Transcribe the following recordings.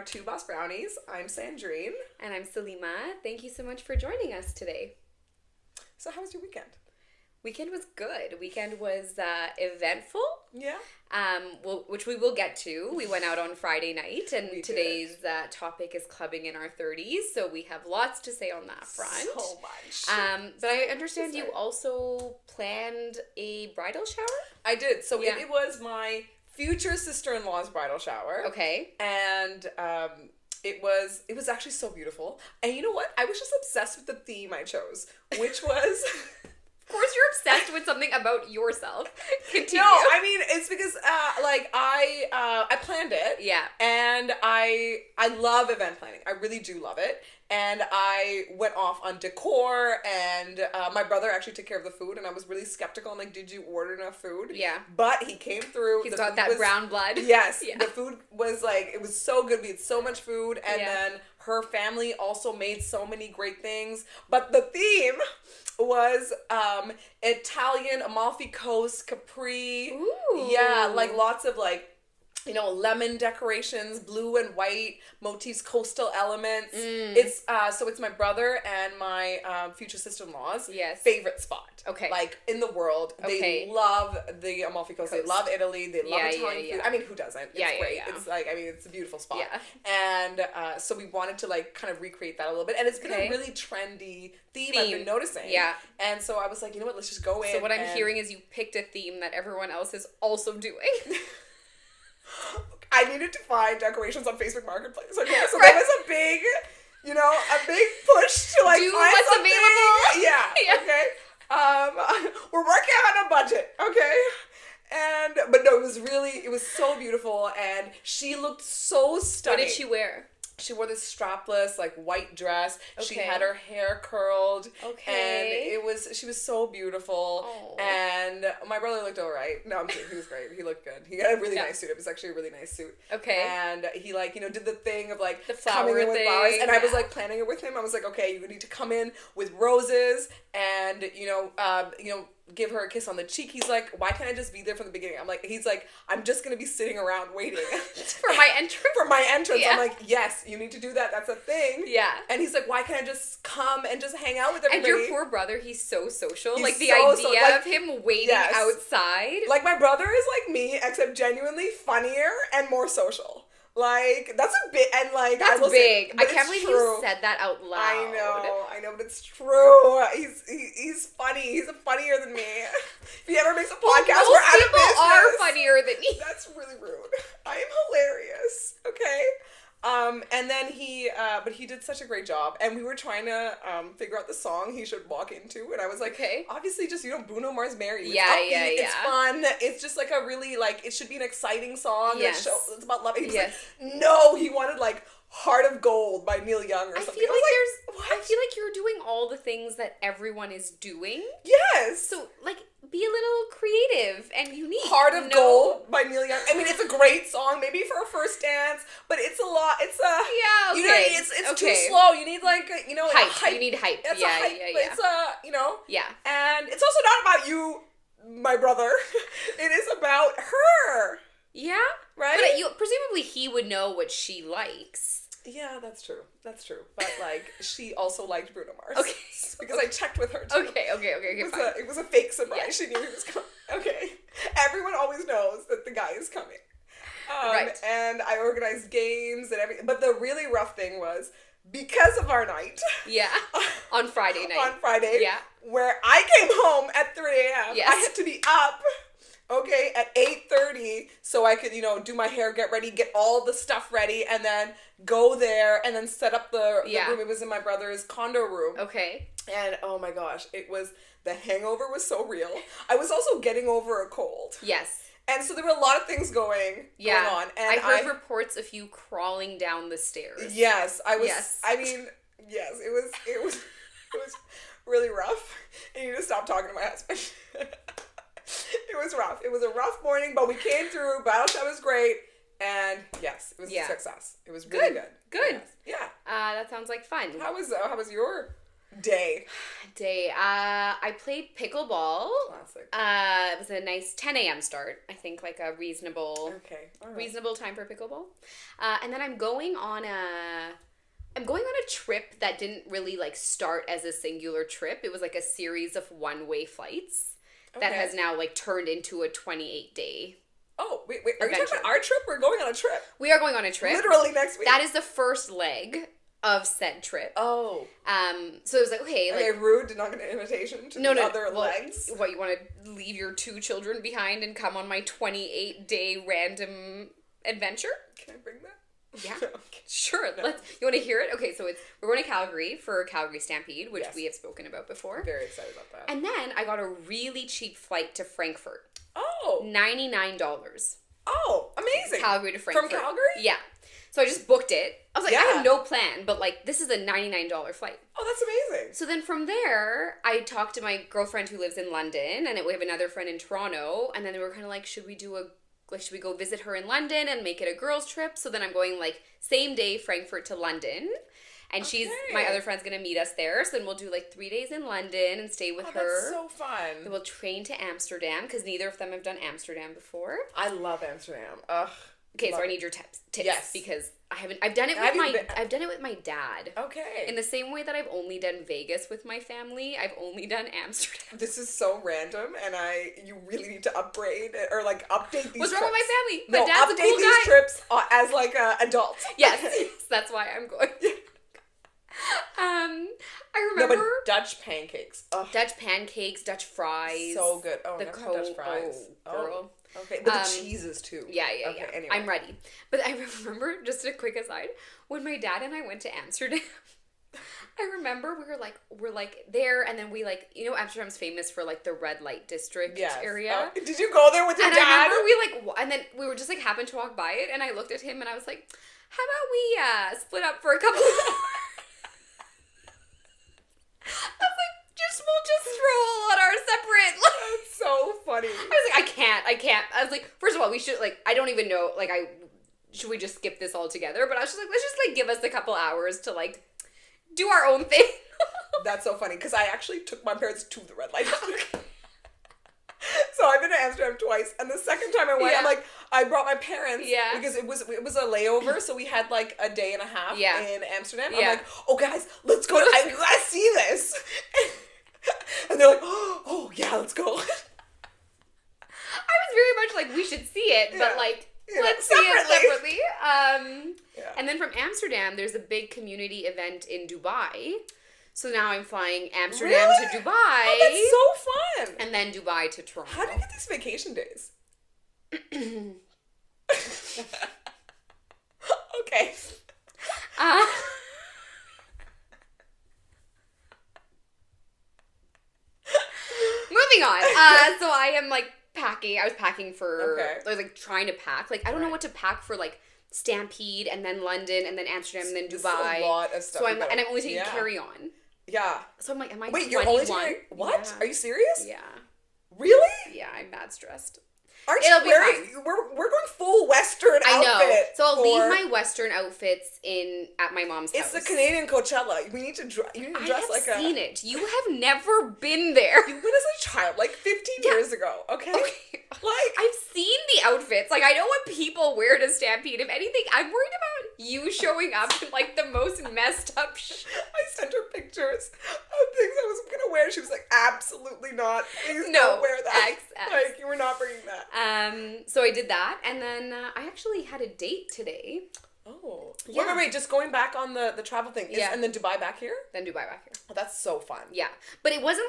are Two Boss Brownies. I'm Sandrine. And I'm Salima. Thank you so much for joining us today. So how was your weekend? Weekend was good. Weekend was eventful. Yeah. Which we will get to. We went out on Friday night, and We today's topic is clubbing in our 30s, so we have lots to say on that front. So much. But I understand you also planned a bridal shower? I did. So Yeah. it was my future sister-in-law's bridal shower. Okay. And it was actually so beautiful. And you know what? I was just obsessed with the theme I chose, which was... Of course you're obsessed with something about yourself. Continue. No, I mean, it's because, I planned it. Yeah. And I love event planning. I really do love it. And I went off on decor, and my brother actually took care of the food, and I was really skeptical. I'm like, did you order enough food? Yeah. But he came through. He's got that brown blood. Yes. Yeah. The food was it was so good. We had so much food. And then her family also made so many great things. But the theme was Italian, Amalfi Coast, Capri. Ooh. Yeah, lots of lemon decorations, blue and white motifs, coastal elements. It's it's my brother and my future sister-in-law's favorite spot. Okay. In the world. Okay. They love the Amalfi Coast. They love Italy. They love Italian food. I mean, who doesn't? It's great. Yeah. It's it's a beautiful spot. Yeah. And so we wanted to kind of recreate that a little bit. And it's been a really trendy theme I've been noticing. Yeah. And so I was like, you know what, let's just go in. So what I'm hearing is you picked a theme that everyone else is also doing. I needed to find decorations on Facebook Marketplace. Okay, so there was a big push to do find what's something. available. Yeah. Okay. We're working on a budget. Okay. But no, it was so beautiful, and she looked so stunning. What did she wear? She wore this strapless, white dress. Okay. She had her hair curled. Okay. And she was so beautiful. Oh. And my brother looked all right. No, I'm kidding. He was great. He looked good. He had a really nice suit. It was actually a really nice suit. Okay. And he, did the thing of, the flower coming in with thing. flowers. And I was, planning it with him. I was like, okay, you need to come in with roses and, give her a kiss on the cheek. He's like, why can't I just be there from the beginning? He's like, I'm just going to be sitting around waiting. For my entrance? For my entrance. Yeah. I'm like, yes, you need to do that. That's a thing. Yeah. And he's like, why can't I just come and just hang out with everybody? And your poor brother, he's so social. He's the so idea of him waiting outside. My brother is like me, except genuinely funnier and more social. That's a bit, and that's big. I can't believe you said that out loud. I know, but it's true. He's funny. He's funnier than me. If he ever makes a podcast, we're out of business. People are funnier than me. That's really rude. I am hilarious. Okay. And then but he did such a great job, and we were trying to figure out the song he should walk into, and I was like, okay, obviously just Bruno Mars Marry You. Yeah. It's fun. It's just a really it should be an exciting song. Yes. It's about love. He was like, no, he wanted Heart of Gold by Neil Young or something. I feel like you're doing all the things that everyone is doing. Yes. So be a little creative and unique. Heart of Gold by Neil Young. I mean, it's a great song, maybe for a first dance, but it's a lot. It's okay. It's too slow. You need hype. You need hype. It's yeah. It's Yeah. And it's also not about you, my brother. It is about her. Yeah. Right. But presumably he would know what she likes. Yeah, that's true. But she also liked Bruno Mars. Okay. Because I checked with her too. Okay. It was a fake surprise. Yeah. She knew he was coming. Okay. Everyone always knows that the guy is coming. Right. And I organized games and everything. But the really rough thing was, because of our night. Yeah. On Friday night. On Friday. Yeah. Where I came home at 3 a.m. Yes. I had to be up. Okay, at 8:30, so I could, do my hair, get ready, get all the stuff ready, and then go there, and then set up the room. It was in my brother's condo room. Okay. And, oh my gosh, the hangover was so real. I was also getting over a cold. Yes. And so there were a lot of things going on. And I heard reports of you crawling down the stairs. Yes, I was, I mean, yes, it was really rough. And you need to stop talking to my husband. It was rough. It was a rough morning, but we came through. Battle Shop was great. And yes, it was a success. It was really good. Good. Yes. Yeah. That sounds like fun. How was your Day. I played pickleball. Classic. It was a nice 10 a.m. start. I think like a reasonable reasonable time for pickleball. And then I'm going on a trip that didn't really like start as a singular trip. It was like a series of one-way flights that has now like turned into a 28-day. Oh, wait. Are you talking about our trip? We're going on a trip. We are going on a trip. Literally next week. That is the first leg of said trip. Oh. So it was like, okay, like rude, did not get an invitation to the other legs. What, you want to leave your 2 children behind and come on my 28-day random adventure? Can I bring that? Yeah. Sure. No. You want to hear it? Okay, so we're going to Calgary for Calgary Stampede, which we have spoken about before. I'm very excited about that. And then I got a really cheap flight to Frankfurt. Oh. $99. Oh, amazing. Calgary to Frankfurt. From Calgary? Yeah. So I just booked it. I was like, Yeah. I have no plan, but like, this is a $99 flight. Oh, that's amazing. So then from there, I talked to my girlfriend who lives in London, and we have another friend in Toronto, and then they were kind of like, should we go visit her in London and make it a girls trip? So then I'm going like same day Frankfurt to London, and my other friend's gonna meet us there. So then we'll do like 3 days in London and stay with her. That's so fun. Then we'll train to Amsterdam because neither of them have done Amsterdam before. I love Amsterdam. Ugh. Okay, so I need your tips. Yes. Because I haven't. I've done it with my dad. Okay. In the same way that I've only done Vegas with my family, I've only done Amsterdam. This is so random, and you really need to upgrade or like update these. What's trips. wrong with my family? My dad's a cool update these guy. trips as like adults. Yes, that's why I'm going. I remember Dutch pancakes. Ugh. Dutch pancakes, Dutch fries. So good. Oh, the Dutch fries. Oh, girl. Okay, but the cheeses too. Yeah. Anyway. I'm ready. But I remember, just a quick aside, when my dad and I went to Amsterdam, I remember we're like there, and then we like, Amsterdam's famous for like the red light district area. Did you go there with your dad? I remember and then we were just like happened to walk by it, and I looked at him and I was like, how about we split up for a couple of hours? I was like, we'll just stroll on our separate. That's so funny. I was like, I can't. I was like, first of all, we should I don't even know, should we just skip this all together? But I was just like, let's just give us a couple hours to do our own thing. That's so funny because I actually took my parents to the red light district. So I've been to Amsterdam twice, and the second time I went, I'm like, I brought my parents because it was a layover, so we had like a day and a half in Amsterdam. I'm like, oh guys, let's go. I gotta see this. And they're like, oh yeah, let's go. I was very much like, we should see it, but let's see it separately. And then from Amsterdam, there's a big community event in Dubai. So now I'm flying Amsterdam to Dubai. Oh, that's so fun. And then Dubai to Toronto. How do you get these vacation days? Okay. Moving on. So I am packing. I was packing for. I was trying to pack. I don't know what to pack for Stampede and then London and then Amsterdam and then Dubai. This is a lot of stuff. So I'm only taking carry-on. Yeah. So I'm like, am I Wait, 21? you're only taking... What? Yeah. Are you serious? Yeah. Really? Yeah, I'm mad stressed. It'll be fine. We're going full Western outfit. I know. So I'll leave my Western outfits at my mom's house. It's the Canadian Coachella. We need to you need to dress like a... I have seen it. You have never been there. You went as a child, 15 years ago, okay? I've seen the outfits. I know what people wear to Stampede. If anything, I'm worried about you showing up in the most messed up shit. I sent her pictures of things I was going to wear. She was like, absolutely not. Please don't wear that. X. You were not bringing that. So I did that, and then I actually had a date today. Oh. Yeah. Wait, just going back on the travel thing. And then Dubai back here? Then Dubai back here. Oh, that's so fun. Yeah. But it wasn't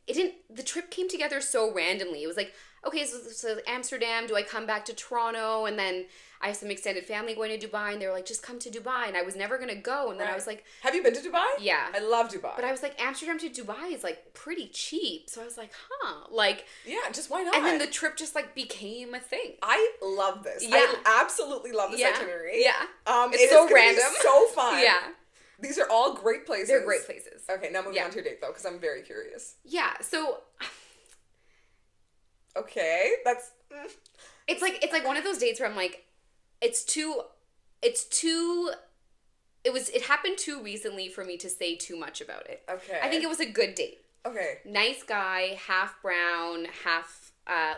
the trip came together so randomly. It was okay, so Amsterdam, do I come back to Toronto? And then I have some extended family going to Dubai, and they were like, just come to Dubai. And I was never going to go. And then I was like... Have you been to Dubai? Yeah. I love Dubai. But I was like, Amsterdam to Dubai is pretty cheap. So I was like, huh. Yeah, just why not? And then the trip just became a thing. I love this. Yeah. I absolutely love this itinerary. Yeah. It's so random. So fun. Yeah. These are all great places. They're great places. Okay, now moving on to your date though, because I'm very curious. Yeah, so... Okay, that's... It's like one of those dates where I'm like, it's too it happened too recently for me to say too much about it. Okay. I think it was a good date. Okay. Nice guy, half brown, half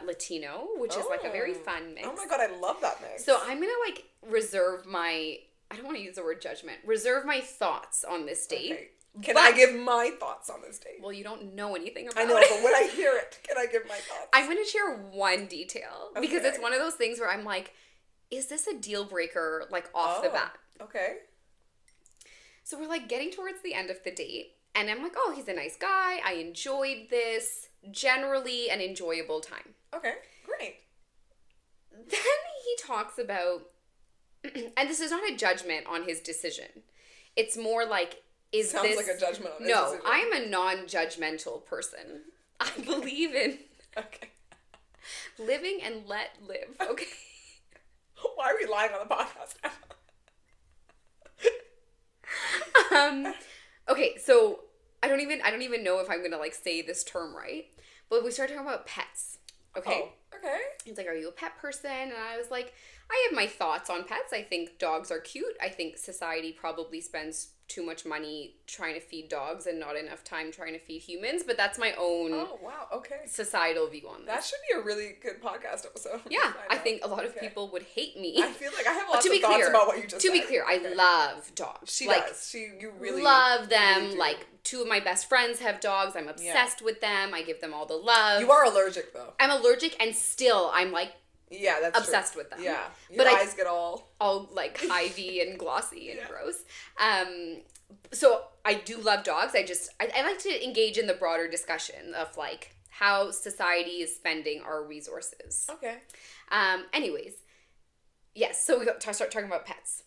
Latino, which is like a very fun mix. Oh my god, I love that mix. So I'm gonna like reserve my, I don't want to use the word judgment, reserve my thoughts on this date. Okay. Can I give my thoughts on this date? Well, you don't know anything about it. I know, but when I hear it, can I give my thoughts? I'm going to share one detail because it's one of those things where I'm like, is this a deal breaker like off the bat? Okay. So we're like getting towards the end of the date and I'm like, oh, he's a nice guy. I enjoyed this. Generally an enjoyable time. Okay, great. Then he talks about, and this is not a judgment on his decision. It's more like, Sounds like a judgment on his decision. I am a non-judgmental person. I believe in living and let live. Okay. Why are we lying on the podcast now? Okay, so I don't even know if I'm gonna like say this term right, but we started talking about pets. Okay. Oh, okay. He's like, "Are you a pet person?" And I was like, "I have my thoughts on pets. I think dogs are cute. I think society probably spends too much money trying to feed dogs and not enough time trying to feed humans, but that's my own societal view on this." That should be a really good podcast episode. Yeah, I think a lot of people would hate me. I feel like I have lots of thoughts about what you just said. To be clear, I love dogs. She does. You really love them. Really like, two of my best friends have dogs. I'm obsessed with them. I give them all the love. You are allergic, though. I'm allergic, and still I'm like, that's obsessed with them. Yeah, your eyes get all like ivy and glossy and gross. So I do love dogs. I like to engage in the broader discussion of like how society is spending our resources. Okay. Anyways, yes. So we start talking about pets,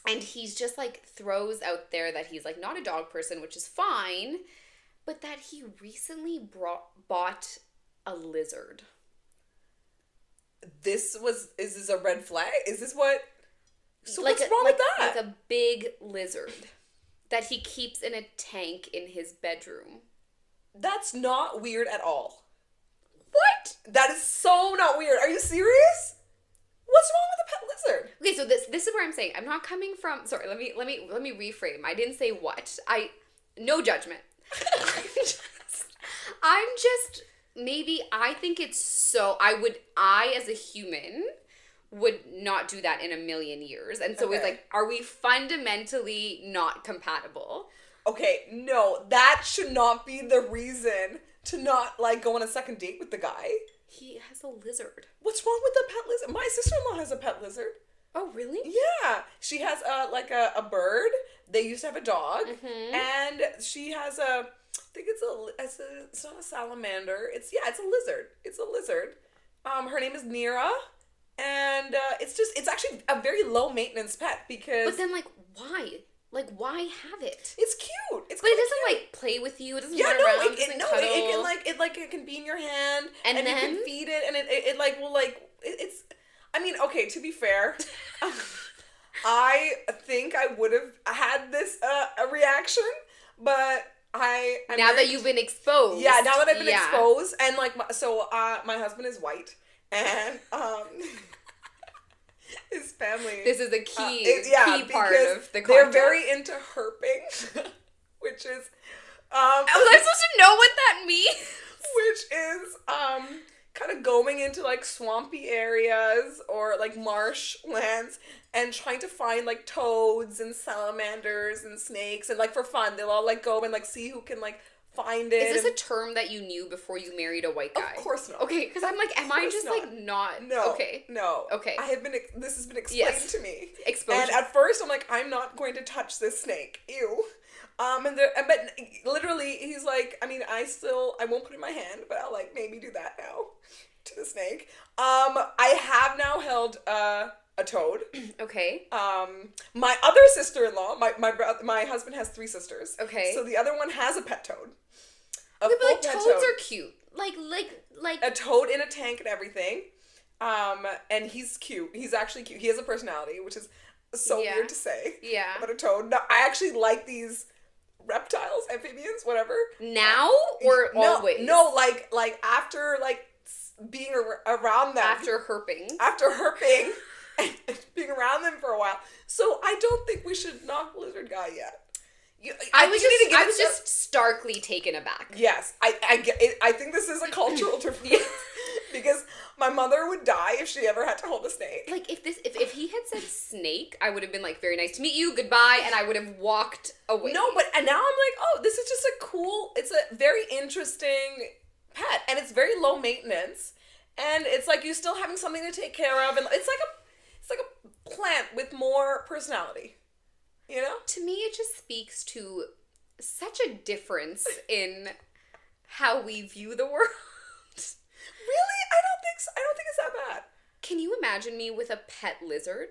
and he's just like throws out there that he's like not a dog person, which is fine, but that he recently bought a lizard. Is this a red flag? Is this what? So like what's wrong with that? Like a big lizard that he keeps in a tank in his bedroom. That's not weird at all. What? That is so not weird. Are you serious? What's wrong with a pet lizard? Okay, so this is where I'm saying I'm not coming from. Sorry, let me reframe. I didn't say what. No judgment. I'm just maybe I think it's so I as a human would not do that in a million years. And so it's like, are we fundamentally not compatible? Okay, no, that should not be the reason to not like go on a second date with the guy. He has a lizard. What's wrong with the pet lizard? My sister-in-law has a pet lizard. Oh, really? Yeah. She has a bird. They used to have a dog. Mm-hmm. And she has I think it's not a salamander. It's a lizard. It's a lizard. Her name is Nira. And it's actually a very low maintenance pet because. But then why? Like, why have it? It's cute. But it doesn't play with you. It doesn't run around. It can be in your hand, and then you can feed it, and it's. I mean, okay. To be fair, I think I would have had this a reaction, but now that you've been exposed. Yeah, now that I've been exposed, and my husband is white, and his family. This is a key part of the content. They're very into herping, which is. Was I supposed to know what that means? Which is kind of going into like swampy areas or like marshlands and trying to find like toads and salamanders and snakes and like for fun they'll all like go and like see who can like find it. Is this a term that you knew before you married a white guy? Of course not. Okay, because I'm like, am I just not. Like not? No. Okay. No. Okay. This has been explained to me. Exposure. And at first I'm like, I'm not going to touch this snake. Ew. But literally he's like, I mean, I won't put it in my hand, but I'll like maybe do that now to the snake. I have now held a toad. Okay. My other sister-in-law, my husband has 3 sisters. Okay. So the other one has a pet toad. But like toads are cute. Like a toad in a tank and everything. And he's cute. He's actually cute. He has a personality, which is so weird to say. Yeah. But a toad. No, I actually like these reptiles, amphibians, whatever. Now or always? No, like after like being around them. After herping. And being around them for a while. So I don't think we should knock Lizard Guy yet. I was just starkly taken aback. Yes, I get it. I think this is a cultural difference because my mother would die if she ever had to hold a snake. Like if he had said snake, I would have been like, very nice to meet you, goodbye, and I would have walked away. No, and now I'm like, oh, this is just it's a very interesting pet, and it's very low maintenance, and it's like you still having something to take care of, and it's like a plant with more personality. You know? To me, it just speaks to such a difference in how we view the world. Really? I don't think it's that bad. Can you imagine me with a pet lizard?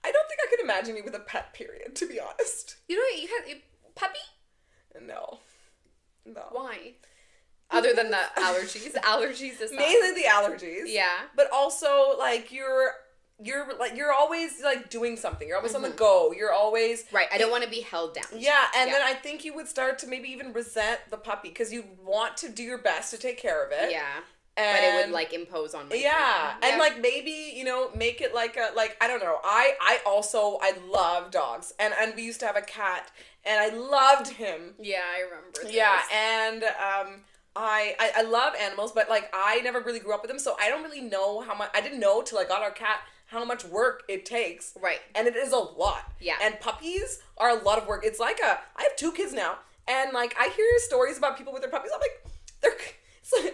I don't think I could imagine me with a pet, period, to be honest. You know, you have a puppy? No. Why? Other than the allergies. Allergies aside. Mainly the allergies. Yeah. But also, like, you're always like doing something. You're always on the go. You're always right. I don't want to be held down. Yeah, and then I think you would start to maybe even resent the puppy because you want to do your best to take care of it. Yeah, but it would like impose on me. Yeah, and like maybe make it like I don't know. I love dogs, and we used to have a cat, and I loved him. Yeah, I remember this. Yeah, and I love animals, but like I never really grew up with them, so I don't really know how much. I didn't know till I got our cat how much work it takes. Right. And it is a lot. Yeah. And puppies are a lot of work. It's like I have 2 kids now, and like I hear stories about people with their puppies. I'm like,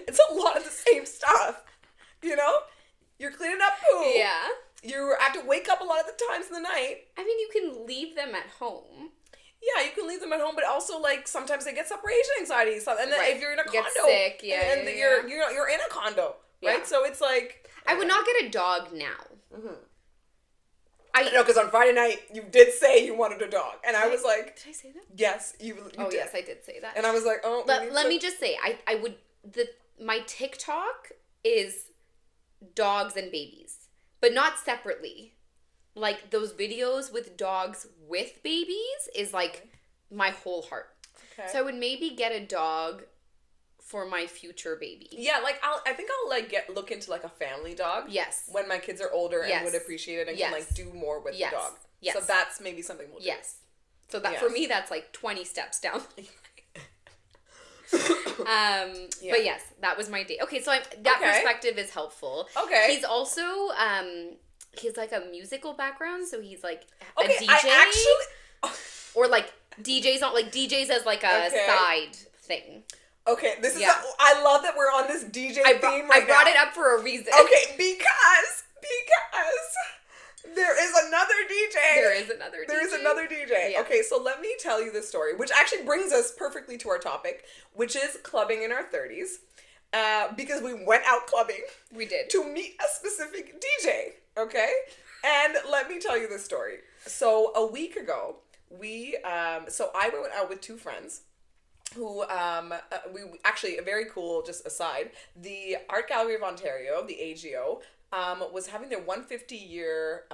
it's a lot of the same stuff. You know? You're cleaning up poo. Yeah. You have to wake up a lot of the times in the night. I mean, you can leave them at home. Yeah, you can leave them at home, but also like sometimes they get separation anxiety. So, and then if you're in a condo, get sick, and you're in a condo, right? Yeah. So it's like I would not get a dog now. Mm-hmm. I know, because on Friday night you did say you wanted a dog, and I was like, did I say that? Yes, you did. Yes, I did say that. And I was like, oh. Let me just say, I would my TikTok is dogs and babies, but not separately. Like those videos with dogs with babies is like my whole heart. Okay. So I would maybe get a dog for my future baby. Yeah, like I think I'll like look into like a family dog. Yes. When my kids are older and would appreciate it and can like do more with the dog. Yes. So that's maybe something we'll do. Yes. So that for me that's like 20 steps down. But yes, that was my date. Okay, so that perspective is helpful. Okay. He's also he's like a musical background, so he's like a DJ. Or like DJs as like a side thing. Okay, this is I love that we're on this DJ theme right now. I brought it up for a reason. Okay, because there is another DJ. There is another DJ. Yeah. Okay, so let me tell you this story, which actually brings us perfectly to our topic, which is clubbing in our 30s. Because we went out clubbing. We did. To meet a specific DJ, okay? And let me tell you this story. So a week ago, I went out with 2 friends who, we actually, a very cool, just aside, the Art Gallery of Ontario, the AGO, was having their 150-year,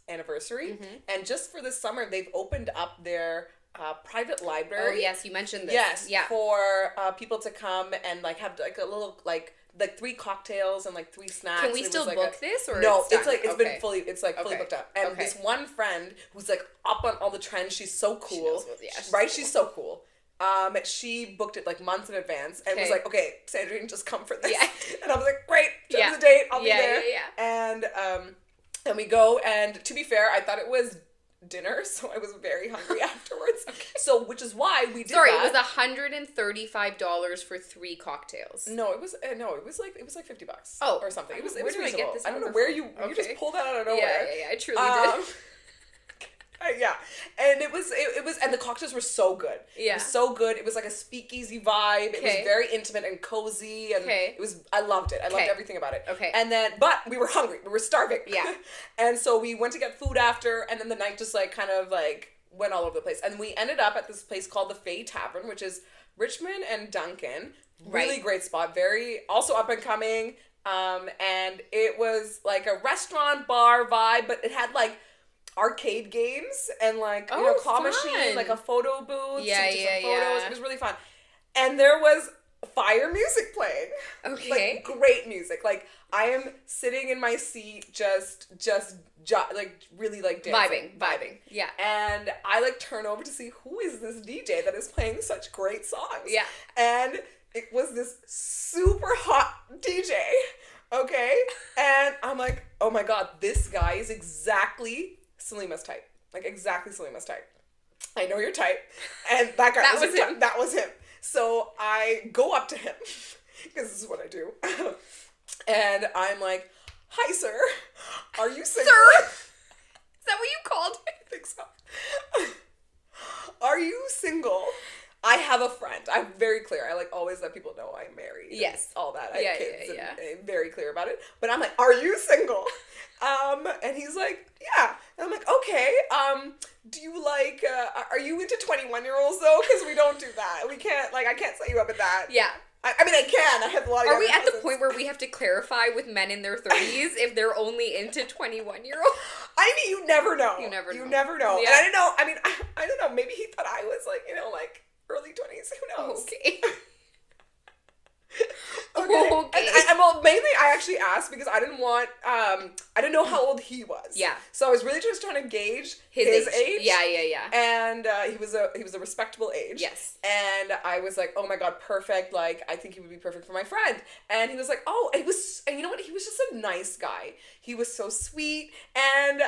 anniversary. Mm-hmm. And just for this summer, they've opened up their private library. Oh, yes, you mentioned this. Yes, for people to come and, like, have, like, a little, like 3 cocktails and, like, 3 snacks. Can we still book this? Or no, it's been fully booked up. And this one friend who's, like, up on all the trends, she's so cool. She's so cool. She booked it like months in advance and was like, okay, Sandrine, just come for this. Yeah. And I was like, great, choose the date, I'll be there. Yeah. And we go, and to be fair, I thought it was dinner, so I was very hungry afterwards. So, which is why we did it was $135 for 3 cocktails. No, it was like $50. Oh. Or something. It was where reasonable. Did I get this? I don't know where you just pulled that out of nowhere. Yeah, I truly did. Yeah, and it was, and the cocktails were so good. Yeah, it was so good. It was like a speakeasy vibe. It was very intimate and cozy, and I loved it. I loved everything about it. Okay, and then, but we were hungry. We were starving. Yeah, and so we went to get food after, and then the night just like kind of like went all over the place, and we ended up at this place called the Faye Tavern, which is Richmond and Duncan. Really great spot. Very also up and coming. And it was like a restaurant bar vibe, but it had like arcade games and like claw machine, like a photo booth, some photos. It was really fun. And there was fire music playing. Okay. Like, great music. Like, I am sitting in my seat like, really, like, dancing. Vibing. Yeah. And I, like, turn over to see who is this DJ that is playing such great songs. Yeah. And it was this super hot DJ. Okay? And I'm like, oh my God, this guy is exactly Salima's type. Like, exactly Salima's type. I know your type. And that guy was him. That was him. So I go up to him, because this is what I do. And I'm like, hi, sir. Are you single? Sir? Is that what you called it? I think so. Are you single? I have a friend. I'm very clear. I, like, always let people know I'm married. Yes. All that. I have kids. Yeah. And I'm very clear about it. But I'm like, are you single? And he's like, yeah. And I'm like, okay. Do you like, are you into 21-year-olds though? Because we don't do that. We can't, like, I can't set you up with that. Yeah. I mean, I can. I have a lot of Are we at the point where we have to clarify with men in their 30s if they're only into 21-year-olds? I mean, you never know. You never know. Yeah. And I don't know. I mean, I don't know. Maybe he thought I was, like, like, early 20s. Who knows? Okay. Okay. And well, mainly I actually asked because I didn't want, I didn't know how old he was. Yeah. So I was really just trying to gauge his age. Yeah. And he was a respectable age. Yes. And I was like, oh my God, perfect. Like, I think he would be perfect for my friend. And he was like, oh, and you know what? He was just a nice guy. He was so sweet. And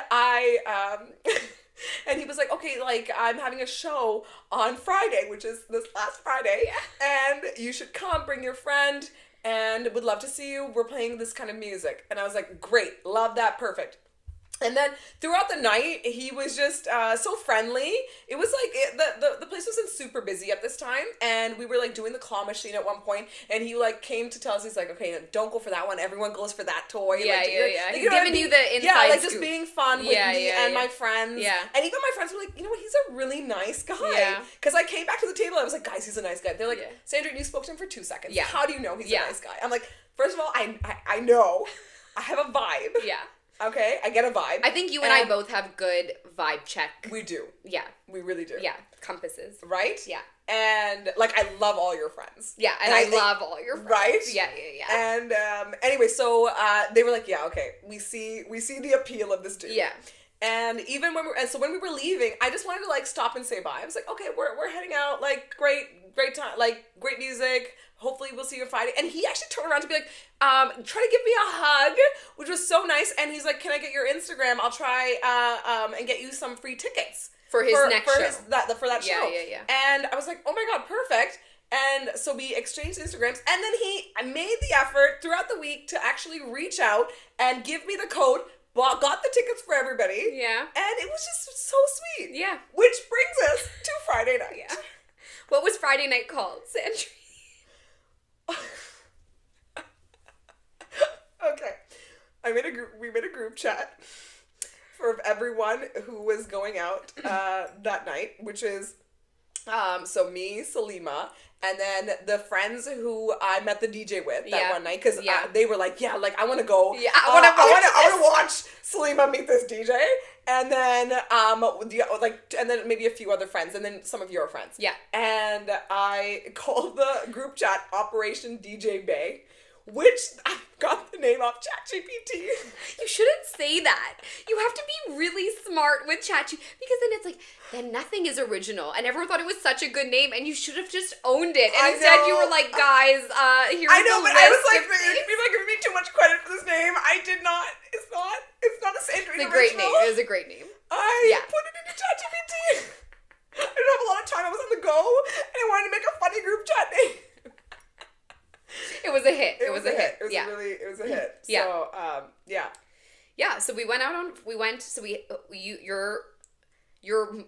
and he was like, okay, like, I'm having a show on Friday, which is this last Friday. Yeah. And you should come, bring your friend, and would love to see you. We're playing this kind of music. And I was like, great, love that, perfect. And then throughout the night, he was just so friendly. It was like, the place wasn't super busy at this time. And we were like doing the claw machine at one point. And he like came to tell us, he's like, okay, don't go for that one. Everyone goes for that toy. Yeah. Like, He's giving you the inside like scoop. just being fun with me and my friends. Yeah. And even my friends were like, you know what, he's a really nice guy. Yeah. Because I came back to the table, I was like, guys, he's a nice guy. They're like, Sandrine, you spoke to him for 2 seconds. Yeah. How do you know he's a nice guy? I'm like, first of all, I know. I have a vibe. Yeah. Okay, I get a vibe. I think you and I both have good vibe check. We do. Yeah. We really do. Yeah. Compasses. Right? Yeah. And, like, I love all your friends. Yeah, and I love all your friends. Right? Yeah. And, anyway, so, they were like, yeah, okay, we see the appeal of this dude. Yeah. And even when we were leaving, I just wanted to, like, stop and say bye. I was like, okay, we're heading out, like, great time, like, great music. Hopefully we'll see you on Friday. And he actually turned around to be like, try to give me a hug, which was so nice. And he's like, can I get your Instagram? I'll try and get you some free tickets. For his next show. For that show. Yeah. And I was like, oh my God, perfect. And so we exchanged Instagrams. And then I made the effort throughout the week to actually reach out and give me the code. Got the tickets for everybody. Yeah. And it was just so sweet. Yeah. Which brings us to Friday night. Yeah. What was Friday night called, Sandrine? Okay. We made a group chat for everyone who was going out that night, which is so me, Salima, and then the friends who I met the DJ with that one night, because they were like, yeah, like, I want to go. Yeah, I want to watch Salima meet this DJ. And then, and then maybe a few other friends, and then some of your friends. Yeah. And I called the group chat Operation DJ Bae, which I got the name off ChatGPT. You shouldn't say that. You have to be really smart with ChatGPT, because then it's like, then nothing is original. And everyone thought it was such a good name, and you should have just owned it. And instead you were like, guys, here's the list. I was like, people are giving me too much credit for this name. I did not. It's not a Sandrine original. It's a great name. It was a great name. I put it into ChatGPT. I didn't have a lot of time. I was on the go, and I wanted to make a funny group chat name. It was a hit. It was a hit. It was a hit. Yeah. So, yeah. Yeah, so you're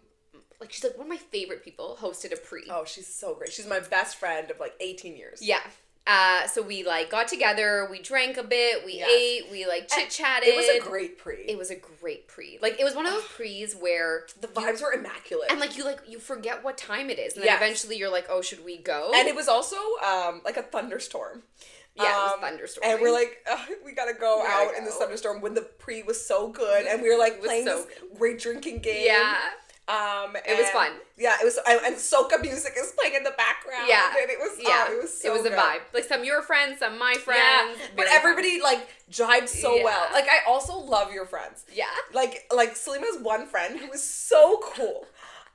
like, she's like one of my favorite people, hosted a pre. Oh, she's so great. She's my best friend of like 18 years. Yeah. So we like got together, we drank a bit, we ate, we like chit-chatted. It was a great pre. Like, it was one of those pre's where the vibes were immaculate. And like you forget what time it is. And then eventually you're like, oh, should we go? And it was also like a thunderstorm. Yeah, it was thunderstorm. And we're like, we gotta go out in this thunderstorm when the pre was so good. And we were like playing this great drinking game. Yeah. It was fun. Yeah, it was, and soca music is playing in the background. Yeah. And it was, it was so good. It was a vibe. Like, some your friends, some my friends. Yeah, but everybody, like, jibed so well. Like, I also love your friends. Yeah. Like Salima's one friend who was so cool.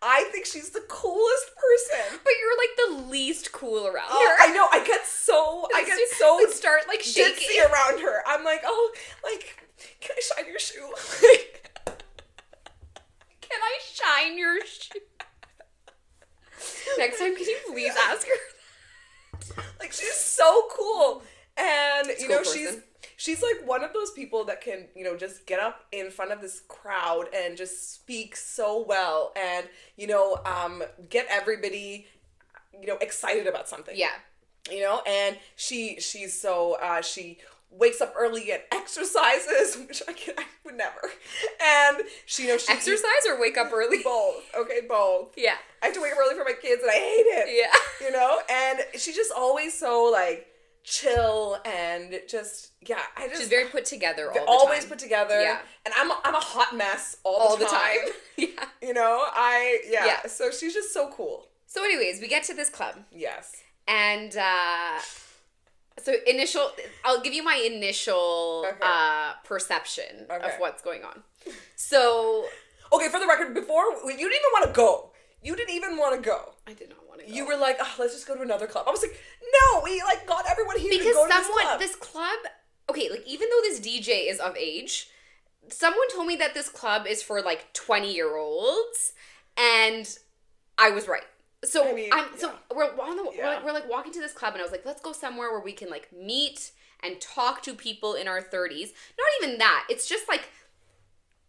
I think she's the coolest person. But you're, like, the least cool around her. I know. I get so start, like, shaking. Ditzy around her. I'm like, oh, like, can I shine your shoe? Can I shine your shoe? Next time, can you please ask her? Like, she's so cool. And, you know, person. she's like one of those people that can, you know, just get up in front of this crowd and just speak so well and, you know, get everybody, you know, excited about something. Yeah. You know, and she's so, she wakes up early and exercises, which I would never. And she, you know, she exercise or wake up early? Both. Okay, both. Yeah. I have to wake up early for my kids and I hate it. Yeah. You know, and she's just always so, like, chill and just, she's very put together all the time. Always put together. Yeah. And I'm a hot mess all the time. Yeah. You know, yeah. So she's just so cool. So anyways, we get to this club. Yes. And I'll give you my initial perception of what's going on. So, okay, for the record, before, you didn't even want to go. You didn't even want to go. I did not want to go. You were like, oh, let's just go to another club. I was like, no, we, like, got everyone here to go to this club. Okay, like, even though this DJ is of age, someone told me that this club is for, like, 20-year-olds, and I was right. So we're like walking to this club, and I was like, let's go somewhere where we can, like, meet and talk to people in our 30s. Not even that. It's just like,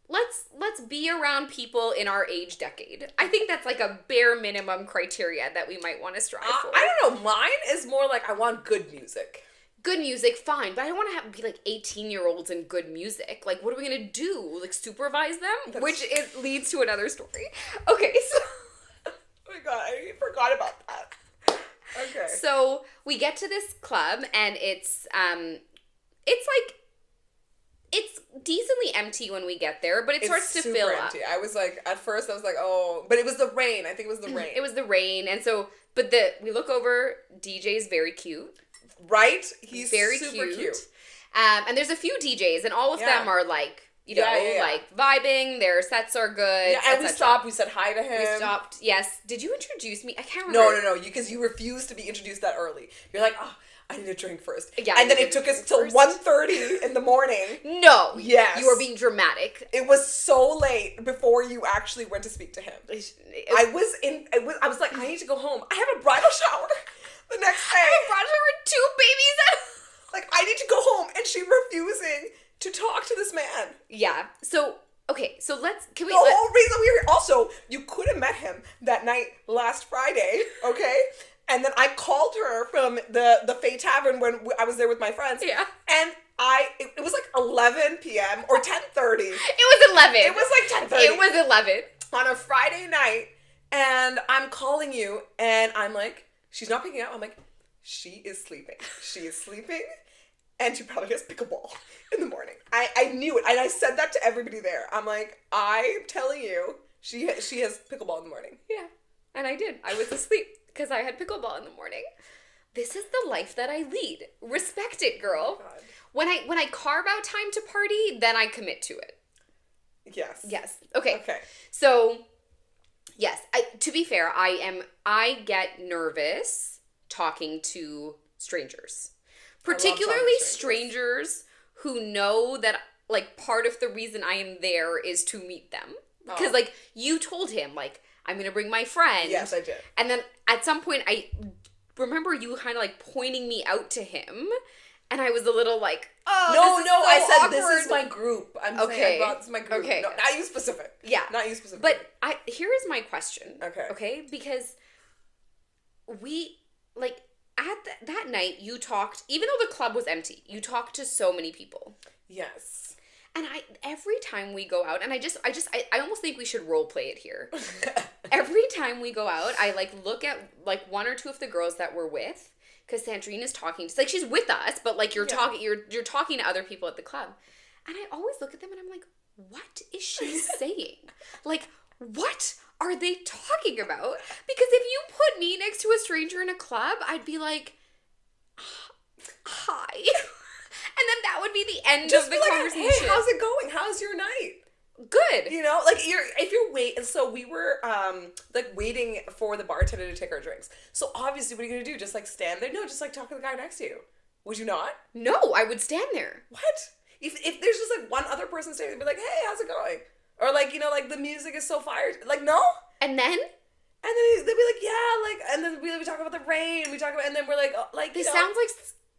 let's be around people in our age decade. I think that's like a bare minimum criteria that we might want to strive for. I don't know. Mine is more like I want good music. Good music, fine, but I don't want to be like 18-year-olds and good music. Like, what are we gonna do? Like, supervise them? Which leads to another story. Okay, so. Oh my god, I forgot about that. Okay. So we get to this club and it's decently empty when we get there, but it starts to fill empty. I was like, at first I was like, oh, but it was the rain. I think it was the rain. It was the rain, and so, we look over, DJ's very cute. Right? He's very super cute. And there's a few DJs, and all of them are like, you know, like vibing, their sets are good. Yeah, and we stopped, we said hi to him. We stopped, yes. Did you introduce me? I can't remember. No, because you refused to be introduced that early. You're like, oh, I need a drink first. Yeah, and then it took us till 1:30 in the morning. No. Yes. You were being dramatic. It was so late before you actually went to speak to him. I was like, I need to go home. I have a bridal shower the next day. I have a bridal shower with 2 babies at like, I need to go home, and she refusing to talk to this man. Yeah. So, okay, so the whole reason we were here. Also, you could have met him that night last Friday, okay? And then I called her from the Faye Tavern when I was there with my friends. Yeah. And it was like 11 p.m. or 10:30. It was 11. It was like 10:30. It was 11. On a Friday night. And I'm calling you, and I'm like, she's not picking up. I'm like, she is sleeping. She is sleeping. And she probably has pickleball in the morning. I knew it. And I said that to everybody there. I'm like, I'm telling you, she has pickleball in the morning. Yeah. And I did. I was asleep because I had pickleball in the morning. This is the life that I lead. Respect it, girl. Oh, when I carve out time to party, then I commit to it. Yes. Yes. Okay. So, yes. To be fair, I get nervous talking to strangers. Particularly strangers who know that, like, part of the reason I am there is to meet them. Because, like, you told him, like, I'm going to bring my friend. Yes, I did. And then at some point, I remember you kind of, like, pointing me out to him. And I was a little like, oh, no, I said, awkward. This is my group. I'm saying, this is my group. Okay. No, not you specific. Yeah. Not you specific. But here is my question. Okay. Because we, like, at that night, you talked, even though the club was empty, you talked to so many people. Yes. And every time we go out, and I almost think we should role play it here. Every time we go out, I, like, look at, like, 1 or 2 of the girls that we're with, because Sandrine is talking, like, she's with us, but, like, you're talking to other people at the club. And I always look at them and I'm like, what is she saying? Like, what are they talking about? Because if you put me next to a stranger in a club, I'd be like, hi. And then that would be the end of the conversation. Hey, how's it going? How's your night? Good. You know, like if you're waiting, so we were like waiting for the bartender to take our drinks. So obviously, what are you gonna do? Just like stand there? No, just like talk to the guy next to you. Would you not? No, I would stand there. What? If there's just like one other person standing, be like, hey, how's it going? Or like, you know, like the music is so fired. Like, no. And then they'd be like, yeah, like, and then we talk about the rain. We talk about, and then we're like, oh, like, this sounds like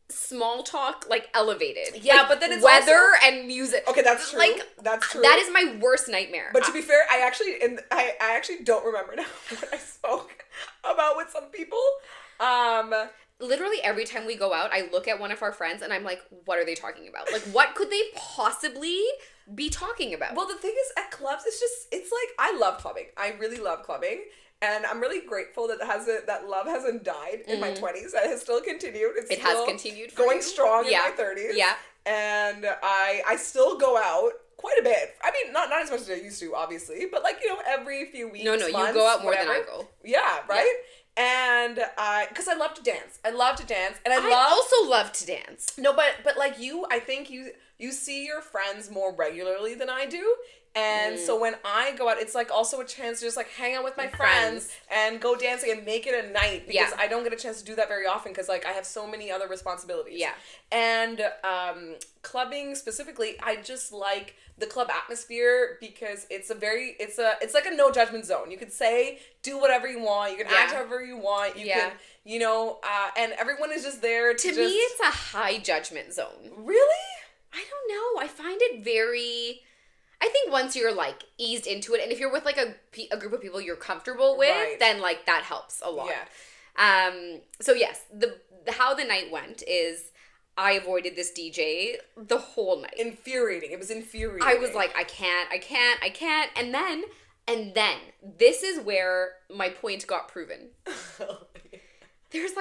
small talk, like elevated. Yeah, like, but then it's weather also, and music. Okay, that's true. Like, that's true. That is my worst nightmare. But to be fair, I actually don't remember now what I spoke about with some people. Literally every time we go out, I look at one of our friends and I'm like, what are they talking about? Like, what could they possibly be talking about? Well, the thing is, at clubs, it's like, I love clubbing. I really love clubbing. And I'm really grateful that that love hasn't died in my 20s. It has still continued. It has continued going strong in my 30s. Yeah. And I still go out quite a bit. I mean, not as much as I used to, obviously, but like, you know, every few weeks, months, you go out more than I go. Yeah, right? Yeah. And because I love to dance. And I also love to dance. No, but like you, I think you see your friends more regularly than I do. And so when I go out, it's like also a chance to just like hang out with my friends and go dancing and make it a night, because I don't get a chance to do that very often because like I have so many other responsibilities. Yeah. And clubbing specifically, I just like the club atmosphere because it's like a no judgment zone. You could do whatever you want. You can act however you want. You can, you know, and everyone is just there to me, it's a high judgment zone. Really? I don't know. I find it very... I think once you're like eased into it, and if you're with like a group of people you're comfortable with, then like that helps a lot. Yeah. So yes, how the night went is I avoided this DJ the whole night. Infuriating. It was infuriating. I was like, I can't. And then this is where my point got proven. There's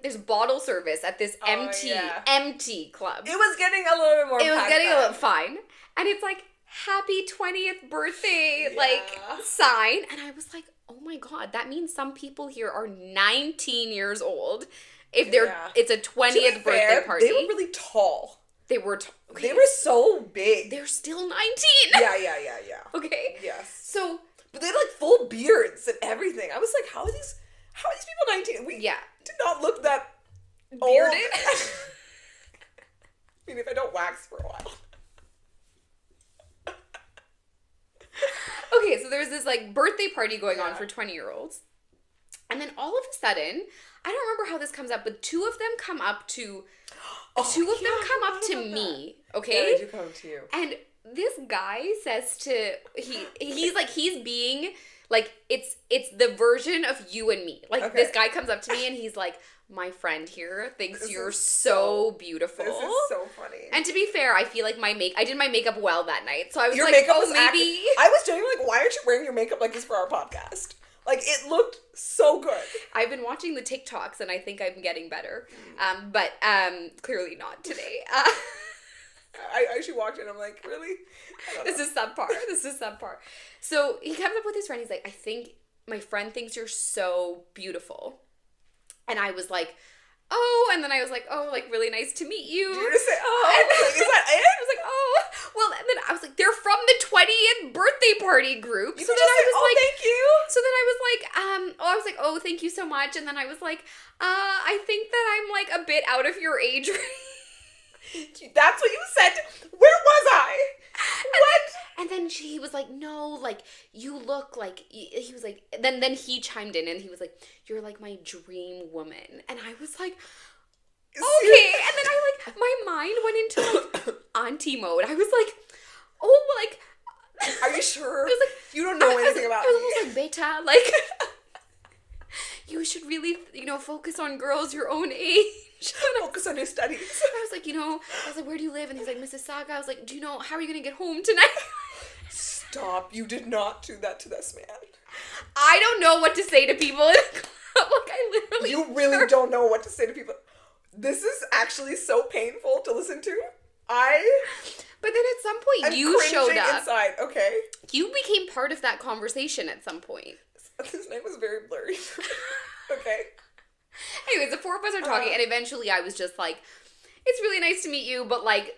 there's bottle service at this empty club. It was getting a little bit more. It was getting a little fine, and it's like, happy 20th birthday, like, sign. And I was like, oh my God, that means some people here are 19 years old. If it's a 20th birthday party. They were really tall. They were They were so big. They're still 19. Yeah. Okay? Yes. So. But they had like full beards and everything. I was like, how are these people 19? We did not look that bearded. I mean, if I don't wax for a while. Okay, so there's this like birthday party going on for 20-year-olds. And then all of a sudden, I don't remember how this comes up, but two of them come up to me, okay? Yeah, they do come up to you. And this guy says to he's being like it's the version of you and me. Like this guy comes up to me and he's like, my friend here thinks you're so beautiful. This is so funny. And to be fair, I feel like I did my makeup well that night. So I was your like, makeup oh, maybe. I was joking, like, why aren't you wearing your makeup like this for our podcast? Like, it looked so good. I've been watching the TikToks and I think I'm getting better. But clearly not today. I actually walked in, I'm like, really? This is subpar. So he comes up with his friend. He's like, I think my friend thinks you're so beautiful. And I was like, oh, and then I was like, oh, like, really nice to meet you. Did you just say, oh, and then, is that it? I was like, oh, well, and then I was like, they're from the 20th birthday party group. So then I was like, thank you. So then I was like, oh, thank you so much. And then I was like, I think that I'm like a bit out of your age range. That's what you said. Where was I? What? And then he was like, no, like, you look like, he was like, then he chimed in and he was like, you're like my dream woman. And I was like, okay. And then my mind went into like auntie mode. I was like, oh, like. Are you sure? I was like, you don't know anything about me. I was almost like, beta, like, you should really, focus on girls your own age. Focus on your studies. I was like, where do you live? And he's like, Mississauga. I was like, how are you going to get home tonight? Stop. You did not do that to this man. I don't know what to say to people in a club. Like, I literally... You really don't know what to say to people. This is actually so painful to listen to. But then at some point, you showed up. Inside. Okay. You became part of that conversation at some point. His name was very blurry. Okay. Anyways, the four of us are talking, and eventually I was just like, it's really nice to meet you, but like,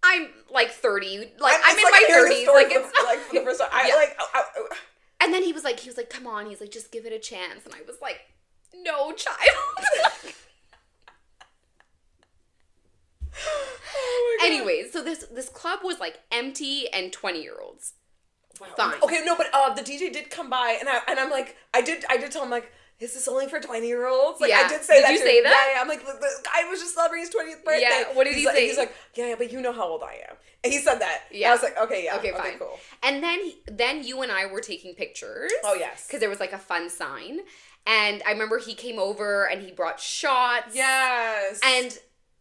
I'm like 30. Like, I'm in my 30s. Like, it's like for the first time. And then he was like, come on. He's like, just give it a chance. And I was like, no, child. Anyways, so this club was like empty and 20-year-olds. Wow. Fine. Okay, no, but the DJ did come by, and I'm like, I did tell him, like, is this only for 20-year-olds? Like, I did say that. Did you say that? Yeah, I'm like, the guy was just celebrating his 20th birthday. Yeah, what did he say? He's like, yeah, but you know how old I am. And he said that. Yeah. I was like, okay, yeah. Okay, fine. Cool. And then you and I were taking pictures. Oh, yes. Because there was like a fun sign. And I remember he came over and he brought shots. Yes. And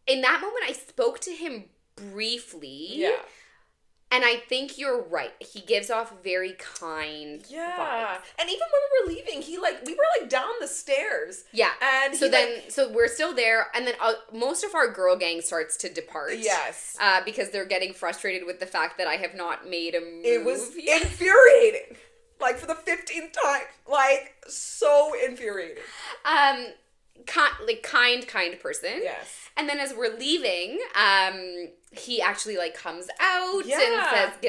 in that moment, I spoke to him briefly. Yeah. And I think you're right. He gives off very kind vibes. And even when we were leaving, we were like down the stairs. Yeah. And so we're still there, and then most of our girl gang starts to depart. Yes. Because they're getting frustrated with the fact that I have not made a move. It was infuriating. Like for the 15th time. Like so infuriating. Kind person. Yes. And then as we're leaving, he actually like comes out and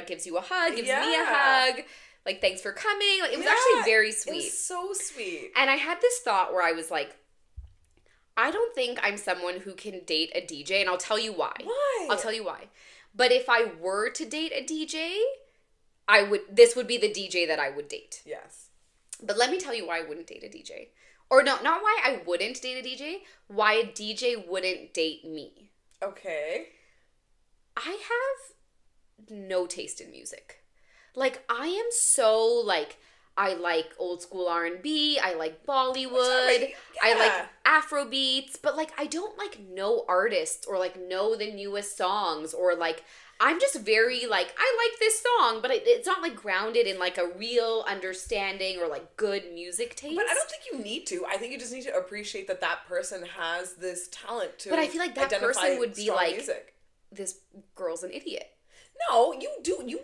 gives you a hug, gives me a hug, like thanks for coming. Like it was actually very sweet. It was so sweet. And I had this thought where I was like, I don't think I'm someone who can date a DJ, and I'll tell you why. Why? I'll tell you why. But if I were to date a DJ, this would be the DJ that I would date. Yes. But let me tell you why I wouldn't date a DJ. Or no, not why I wouldn't date a DJ, why a DJ wouldn't date me. Okay. I have no taste in music. Like, I am so, like, I like old school R&B, I like Bollywood, I like Afro beats, but, like, I don't, like, know artists or, like, know the newest songs or, like, I'm just very, like, I like this song, but it's not, like, grounded in, like, a real understanding or, like, good music taste. But I don't think you need to. I think you just need to appreciate that person has this talent to. But I feel like that person would be like, music. This girl's an idiot. No, you do. You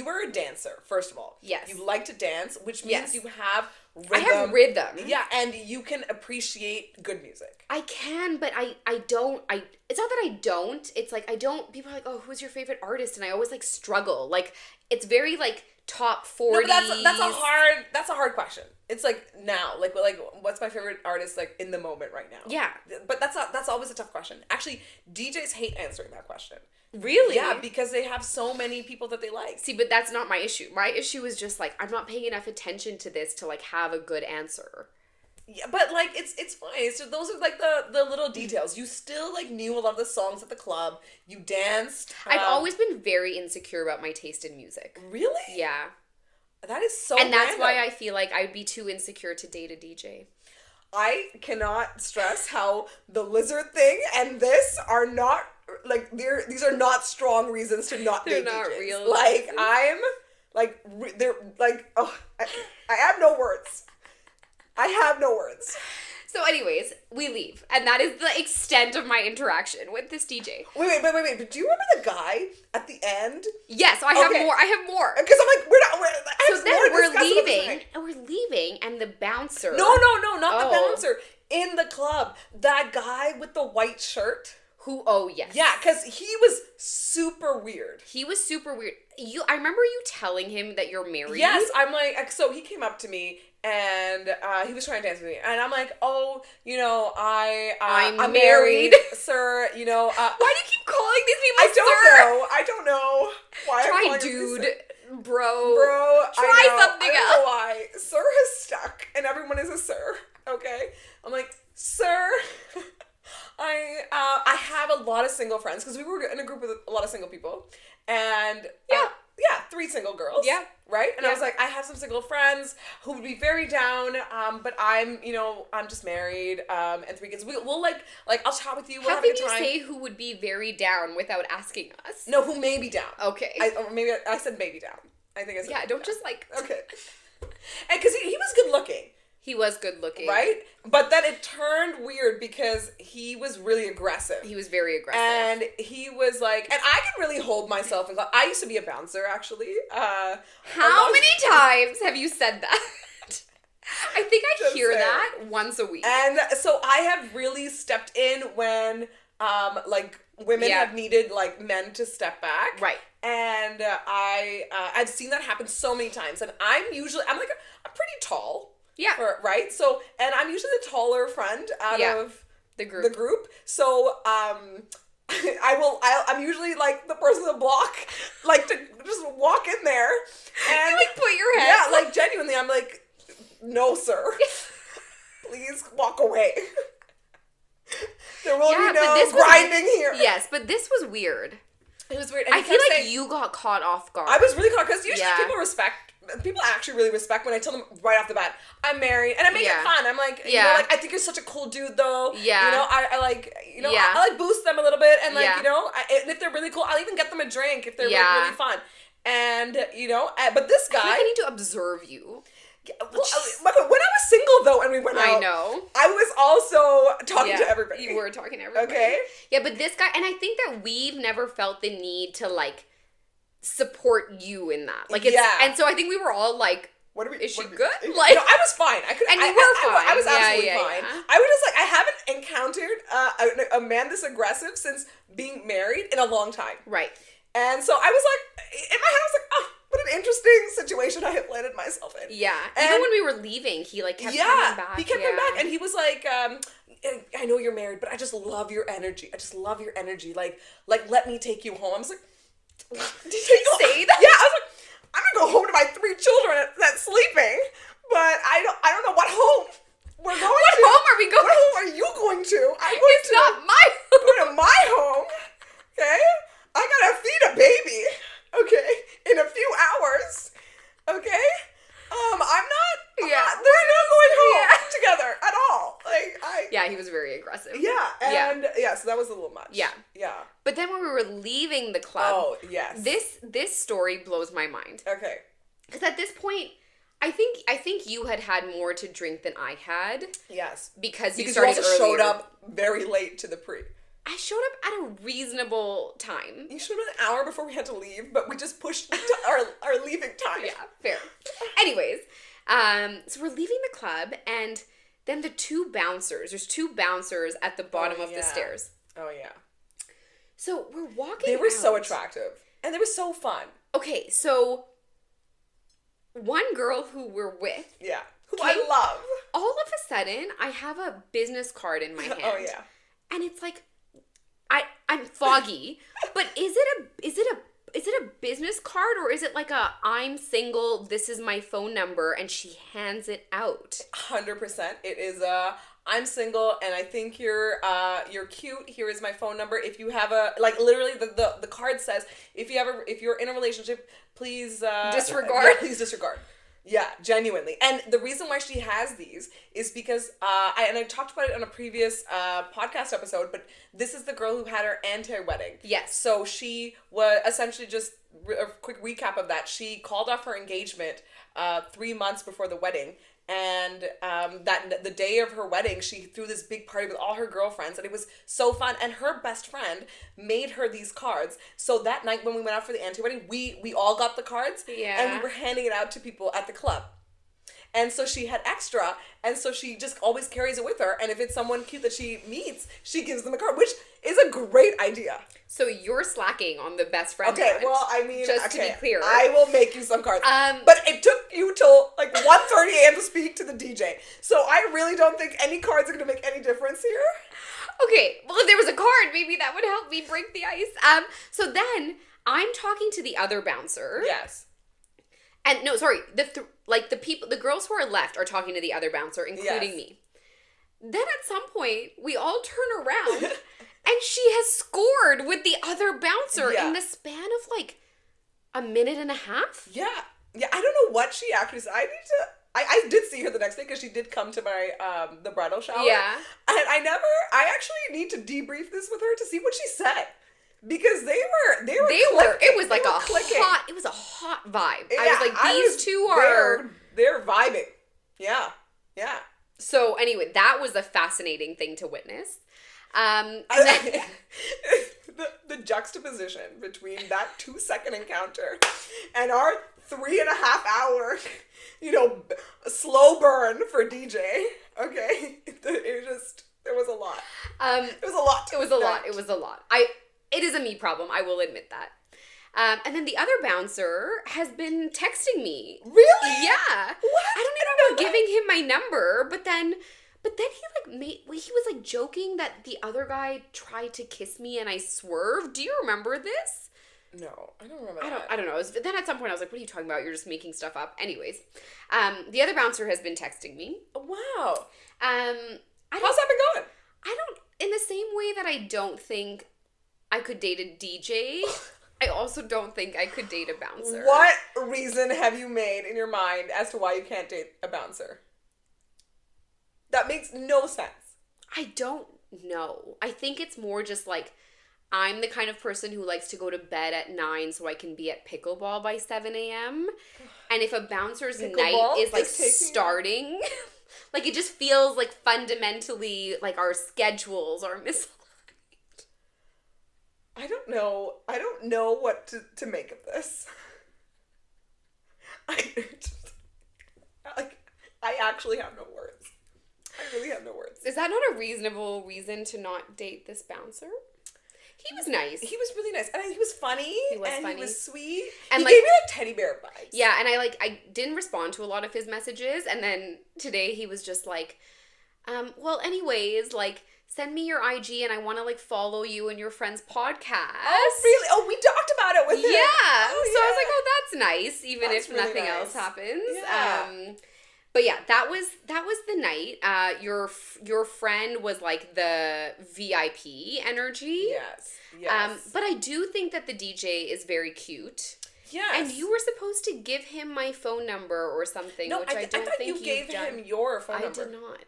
are a dancer, first of all. Yes. You like to dance, which means you have rhythm. I have rhythm. Yeah, and you can appreciate good music. I can, but I don't. It's not that I don't. It's like I don't. People are like, oh, who's your favorite artist? And I always like struggle. Like it's very like top 40s. No, that's a hard question. It's like now, like what's my favorite artist like in the moment right now? Yeah. But that's always a tough question. Actually, DJs hate answering that question. Really? Yeah, because they have so many people that they like. See, but that's not my issue. My issue is just like I'm not paying enough attention to this to like have a good answer. Yeah, but like it's fine. So those are like the little details. You still like knew a lot of the songs at the club. You danced. I've always been very insecure about my taste in music. Really? Yeah. That is so And that's why I feel like I'd be too insecure to date a DJ. I cannot stress how the lizard thing and this are not like these are not strong reasons to not date DJs. They're not real. Like I'm like they're like I have no words. I have no words. So anyways, we leave. And that is the extent of my interaction with this DJ. Wait. But do you remember the guy at the end? Yes, I have more. Because I'm like, we're leaving, and the bouncer. No, not the bouncer. In the club, that guy with the white shirt. Yes. Yeah, because he was super weird. I remember you telling him that you're married. Yes, I'm like, so he came up to me and he was trying to dance with me. And I'm like, oh, I'm married, sir. Why do you keep calling these people sir? I don't know why. Try dude, bro. Try something else. I don't know why. Sir has stuck and everyone is a sir. Okay? I'm like, sir... I have a lot of single friends because we were in a group with a lot of single people, and 3 single girls. Yeah, right. And I was like, I have some single friends who would be very down. But I'm just married. And 3 kids. We'll like I'll chat with you. We'll How have can a good you time. say who would be very down without asking us? No, who may be down. Okay. I said maybe down. I think I said. Yeah, don't just like. Okay. And because he was good looking. He was good looking. Right? But then it turned weird because he was really aggressive. He was very aggressive. And he was like, and I could really hold myself in. I used to be a bouncer, actually. How many times have you said that? I think I hear that once a week. And so I have really stepped in when, like, women have needed, like, men to step back. Right. And I've seen that happen so many times. And I'm pretty tall. Yeah. Right? So, and I'm usually the taller friend out of the group. So, I'm usually like the person in the block, like to just walk in there. And you like put your head. Yeah, like genuinely, I'm like, no, sir. Please walk away. There will be no grinding here. Yes, but this was weird. It was weird. And I feel like you got caught off guard. I was really caught because usually people actually really respect when I tell them right off the bat, I'm married, and I make it fun. I'm like, you know, like, I think you're such a cool dude, though. Yeah. You know, I like, you know, I like boost them a little bit, and like, you know, and if they're really cool, I'll even get them a drink if they're like really fun. And, you know, but this guy. I need to observe you. Well, when I was single, though, and we went out. I know. I was also talking to everybody. You were talking to everybody. Okay. Yeah, but this guy, and I think that we've never felt the need to, like, support you in that. Like, it's, and so I think we were all like, is she good? Like, no, I was fine. And you were fine. I was absolutely fine. Yeah. I was just like, I haven't encountered a man this aggressive since being married in a long time. Right. And so I was like, in my head, I was like, oh, what an interesting situation I have landed myself in. Yeah. And even when we were leaving, he like kept coming back. He kept coming back, and he was like, I know you're married, but I just love your energy. I just love your energy. Like let me take you home. I was like, did you say that? Yeah, I was like, I'm gonna go home to my 3 children that's sleeping, but I don't know what home we're going to. What home are we going? What home are you going to? It's not my home. Going to my home. Okay, I gotta feed a baby. Okay, in a few hours. Okay, I'm not. We're not going home together at all. Like Yeah, he was very aggressive. Yeah, and so that was a little much. Yeah. But then when we were leaving the club, this story blows my mind. Okay. Because at this point, I think you had more to drink than I had. Yes. Because you started also showed up very late to the pre. I showed up at a reasonable time. You showed up an hour before we had to leave, but we just pushed our leaving time. Yeah, fair. Anyways, so we're leaving the club, and then there's 2 bouncers at the bottom of the stairs. Oh, yeah. So we're walking They were so attractive. And they were so fun. Okay, so one girl who we're with. Yeah. Who I love. All of a sudden, I have a business card in my hand. Oh, yeah. And it's like, I'm foggy, but is it a business card, or is it like a I'm single, this is my phone number, and she hands it out? 100%. It is I'm single and I think you're cute. Here is my phone number. If you have literally the card says if you're in a relationship, please disregard. Yeah, please disregard. Yeah, genuinely. And the reason why she has these is because, I talked about it on a previous podcast episode, but this is the girl who had her anti-wedding. Yes. So she was essentially just, a quick recap of that, she called off her engagement 3 months before the wedding. And the day of her wedding, she threw this big party with all her girlfriends, and it was so fun. And her best friend made her these cards. So that night when we went out for the anti-wedding, we all got the cards, and we were handing it out to people at the club. And so she had extra, and so she just always carries it with her. And if it's someone cute that she meets, she gives them a card, which is a great idea. So you're slacking on the best friend. Okay, well, I mean, just to be clear, I will make you some cards. But it took you till like 1:30 a.m. to speak to the DJ. So I really don't think any cards are going to make any difference here. Okay, well, if there was a card, maybe that would help me break the ice. So then I'm talking to the other bouncer. Yes. And no, sorry, the girls who are left are talking to the other bouncer, including me. Then at some point, we all turn around, and she has scored with the other bouncer in the span of like a minute and a half. Yeah, I don't know what she actually said. I did see her the next day because she did come to my the bridal shower. Yeah, and I actually need to debrief this with her to see what she said. Because they were it was like it was a hot vibe. Yeah, I was like, these two are they're vibing. Yeah. Yeah. So anyway, that was a fascinating thing to witness. And then the juxtaposition between that 2-second encounter and our 3.5 hour, slow burn for DJ. Okay, there was a lot. It was a lot. It was a lot. It is a me problem. I will admit that. And then the other bouncer has been texting me. Really? Yeah. What? I don't even know giving him my number, but then he was like joking that the other guy tried to kiss me and I swerved. Do you remember this? No, I don't remember that. I don't know. Then at some point I was like, what are you talking about? You're just making stuff up. Anyways, the other bouncer has been texting me. Wow. How's that been going? In the same way that I don't think I could date a DJ, I also don't think I could date a bouncer. What reason have you made in your mind as to why you can't date a bouncer? That makes no sense. I don't know. I think it's more just like I'm the kind of person who likes to go to bed at 9 so I can be at pickleball by 7 a.m. And if a bouncer's night is like starting, like it just feels like fundamentally like our schedules are misaligned. I don't know what to make of this. I actually have no words. I really have no words. Is that not a reasonable reason to not date this bouncer? He was nice. He was really nice. And he was funny. He funny. He was sweet. And he gave me like teddy bear vibes. Yeah, and I didn't respond to a lot of his messages. And then today he was just like, well, anyways, like, send me your IG and I want to like follow you and your friend's podcast. Oh, really? Oh, we talked about it with him. Yeah. So I was like, oh, that's nice, even if really nothing else happens. Yeah. But yeah, that was the night. Your friend was like the VIP energy. Yes. But I do think that the DJ is very cute. Yes. And you were supposed to give him my phone number or something, which I don't think you gave him your phone number. I did not.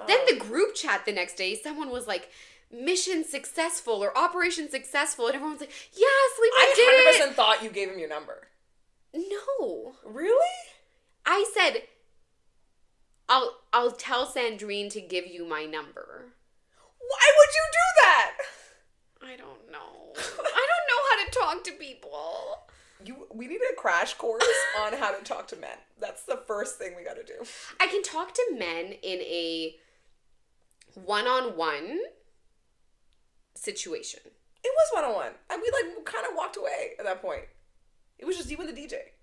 Then the group chat the next day, someone was like, mission successful or operation successful, and everyone was like, yes, we did it. I 100% thought you gave him your number. No. Really? I said, I'll tell Sandrine to give you my number. Why would you do that? I don't know. I don't know how to talk to people. We need a crash course on how to talk to men. That's the first thing we got to do. I can talk to men in a one-on-one situation. It was one-on-one. And we kind of walked away at that point. It was just you and the DJ.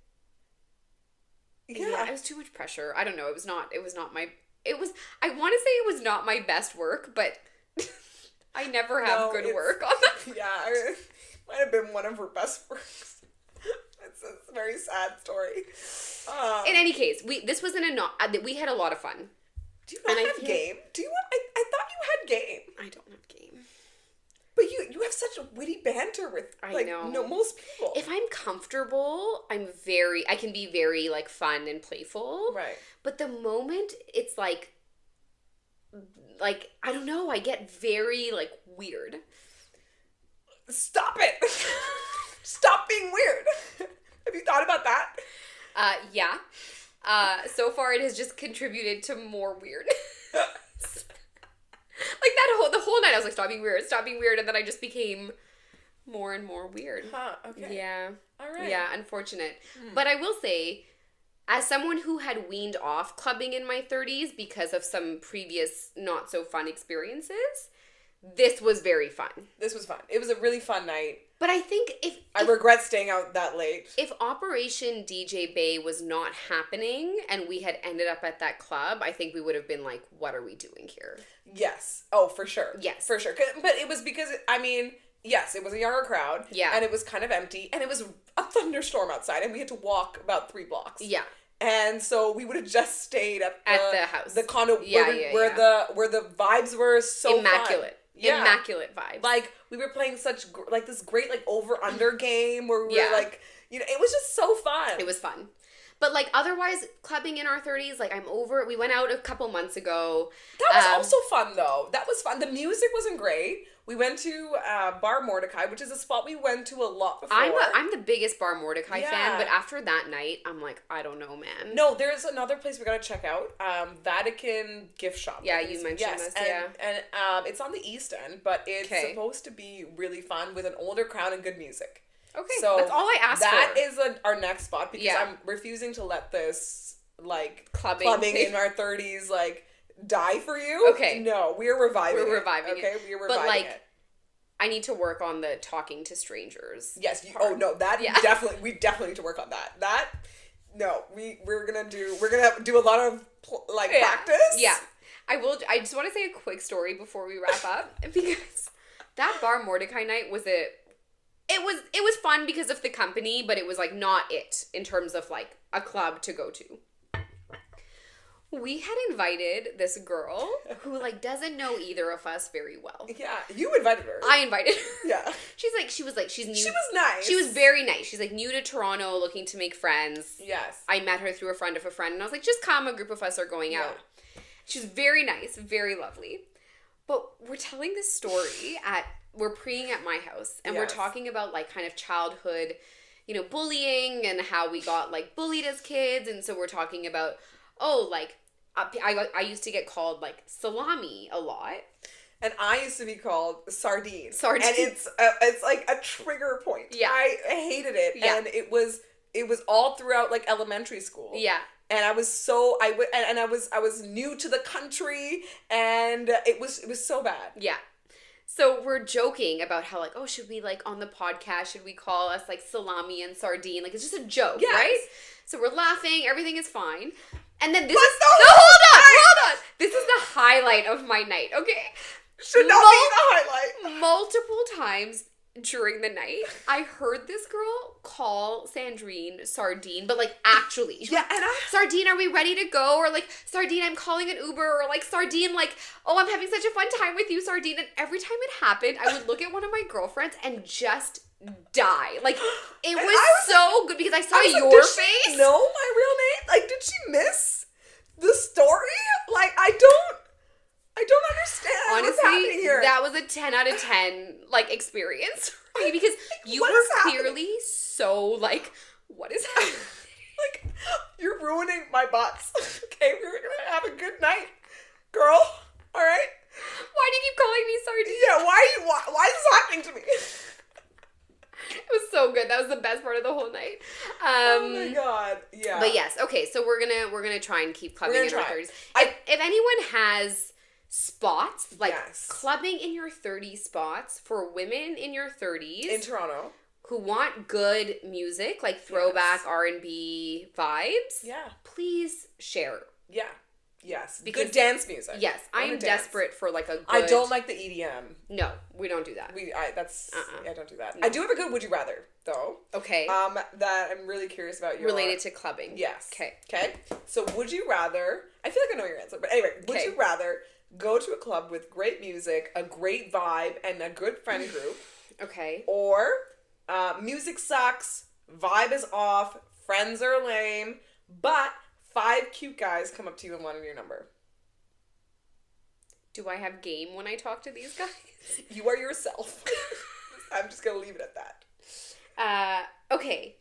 Yeah, it was too much pressure. I don't know. I want to say it was not my best work, but I never have good work on that. Yeah, it might have been one of her best works. It's a very sad story. In any case, we had a lot of fun. Do you not have game? I thought you had game. I don't have game. But you have such a witty banter with most people. If I'm comfortable, I can be very like fun and playful. Right. But the moment it's like I don't know, I get very like weird. Stop it. Stop being weird. Have you thought about that? Yeah. So far it has just contributed to more weird. Like the whole night I was like, stop being weird, and then I just became more and more weird. Huh, okay. Yeah. All right. Yeah, unfortunate. But I will say, as someone who had weaned off clubbing in my 30s because of some previous not so fun experiences, this was very fun. This was fun. It was a really fun night. But I think I regret staying out that late. If Operation DJ Bae was not happening and we had ended up at that club, I think we would have been like, what are we doing here? Yes. Oh, for sure. Yes. For sure. But it was because, yes, it was a younger crowd. Yeah. And it was kind of empty. And it was a thunderstorm outside. And we had to walk about 3 blocks. Yeah. And so we would have just stayed at the house. The condo where the vibes were so immaculate. Fun. Yeah. Immaculate vibes. Like, we were playing this great, over-under game where we were, it was just so fun. It was fun. But, like, otherwise, clubbing in our 30s, like, I'm over it. We went out a couple months ago. That was also fun, though. That was fun. The music wasn't great. We went to Bar Mordecai, which is a spot we went to a lot before. I'm the biggest Bar Mordecai fan, but after that night, I'm like, I don't know, man. No, there's another place we gotta check out. Vatican Gift Shop. Yeah, you mentioned this, and it's on the East End, but it's supposed to be really fun with an older crowd and good music. Okay, so that's all I asked for. That is our next spot, because I'm refusing to let this, like, clubbing in our 30s, like, die for you. Okay. No, we're reviving it. Okay, we're reviving it. But, I need to work on the talking to strangers. Yes. We definitely need to work on that. We're gonna do a lot of practice. Yeah. I just want to say a quick story before we wrap up, because that Bar Mordecai night was it was fun because of the company, but it was, like, not it in terms of, like, a club to go to. We had invited this girl who, like, doesn't know either of us very well. Yeah, you invited her. I invited her. Yeah. She's new. She was nice. She was very nice. She's, like, new to Toronto, looking to make friends. Yes. I met her through a friend of a friend, and I was like, just come, a group of us are going out. She's very nice, very lovely. But we're telling this story we're preying at my house, and we're talking about, like, kind of childhood, you know, bullying and how we got, like, bullied as kids. And so we're talking about, I used to get called, like, Salami a lot. And I used to be called Sardine. And it's like a trigger point. Yeah. I hated it. Yeah. And it was all throughout, like, elementary school. Yeah. And I was I was new to the country, and it was so bad. Yeah. So we're joking about how, like, should we, like, on the podcast, should we call us, like, Salami and Sardine? Like, it's just a joke, right? So we're laughing, everything is fine. And then hold on. This is the highlight of my night, okay? Should not be the highlight. Multiple times during the night, I heard this girl call Sandrine Sardine, but, like, actually. Yeah, and Sardine, are we ready to go? Or, like, Sardine, I'm calling an Uber. Or, like, Sardine, like, I'm having such a fun time with you, Sardine. And every time it happened, I would look at one of my girlfriends and just die. Like, it was so good because I saw your face. Did she know my real name? Like, did she miss the story? Like, I don't understand. Honestly, what's happening here. That was a 10 out of 10, like, experience for me, because you were clearly so, like, what is happening? Like, you're ruining my butts. Okay, we're gonna have a good night, girl. All right. Why do you keep calling me Sardine? Yeah. Why is this happening to me? It was so good. That was the best part of the whole night. Oh my god. Yeah. But yes, okay, so we're gonna try and keep clubbing in our 30s. If anyone has spots, like clubbing in your 30s spots for women in your 30s in Toronto who want good music, like throwback R&B vibes, please share. Yeah. Yes. Because good dance music. Yes. I am desperate for, like, a good... I don't like the EDM. No, we don't do that. I don't do that. No. I do have a good Would You Rather, though. Okay. That I'm really curious about. Related to clubbing. Yes. Okay. So would you rather... I feel like I know your answer, but anyway. Would you rather go to a club with great music, a great vibe, and a good friend group? Okay. Or music sucks, vibe is off, friends are lame, but... 5 cute guys come up to you and want your number. Do I have game when I talk to these guys? You are yourself. I'm just going to leave it at that. Okay.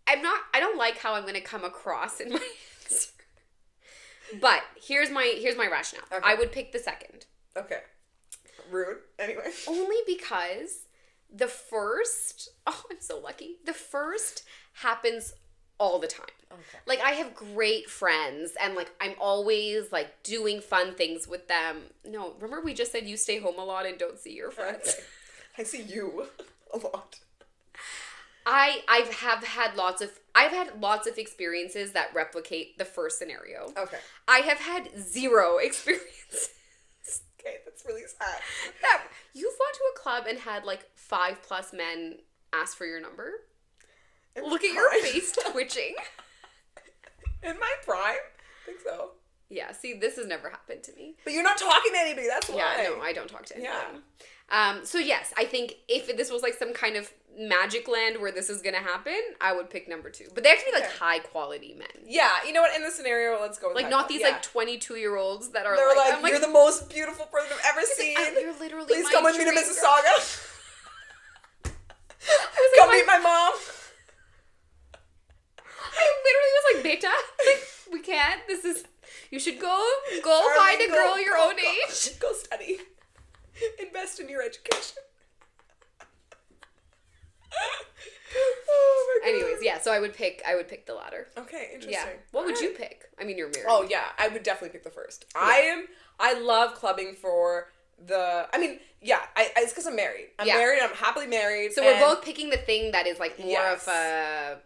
I don't like how I'm going to come across in my answer. But here's my rationale. Okay. I would pick the second. Okay. Rude. Anyway. Only because the first, I'm so lucky. The first happens all the time. Okay. Like, I have great friends, and, like, I'm always, like, doing fun things with them. No, remember we just said you stay home a lot and don't see your friends? Okay. I see you a lot. I've had lots of experiences that replicate the first scenario. Okay. I have had 0 experiences. Okay, that's really sad. You've gone to a club and had, like, 5+ men ask for your number? Look at your face twitching. In my prime? I think so. Yeah, see, this has never happened to me. But you're not talking to anybody, that's why. Yeah, no, I don't talk to anyone. So yes, I think if this was like some kind of magic land where this is gonna happen, I would pick number 2. But they have to be like high quality men. Yeah, you know what? In this scenario, let's go with like not these like 22-year-olds that are They're like, you're the most beautiful person I've ever seen. You're literally Please my come with me to dream Mississauga. Come meet my mom. I literally was like, Beta, like, we can't. This is. You should go find a girl your own age. Go study. Invest in your education. Oh my God. Anyways, yeah. So I would pick the latter. Okay, interesting. Yeah. What would you pick? I mean, you're married. Oh yeah, I would definitely pick the first. Yeah. I love clubbing for the. I mean, yeah. It's because I'm married. I'm married. I'm happily married. So we're both picking the thing that is like more of a.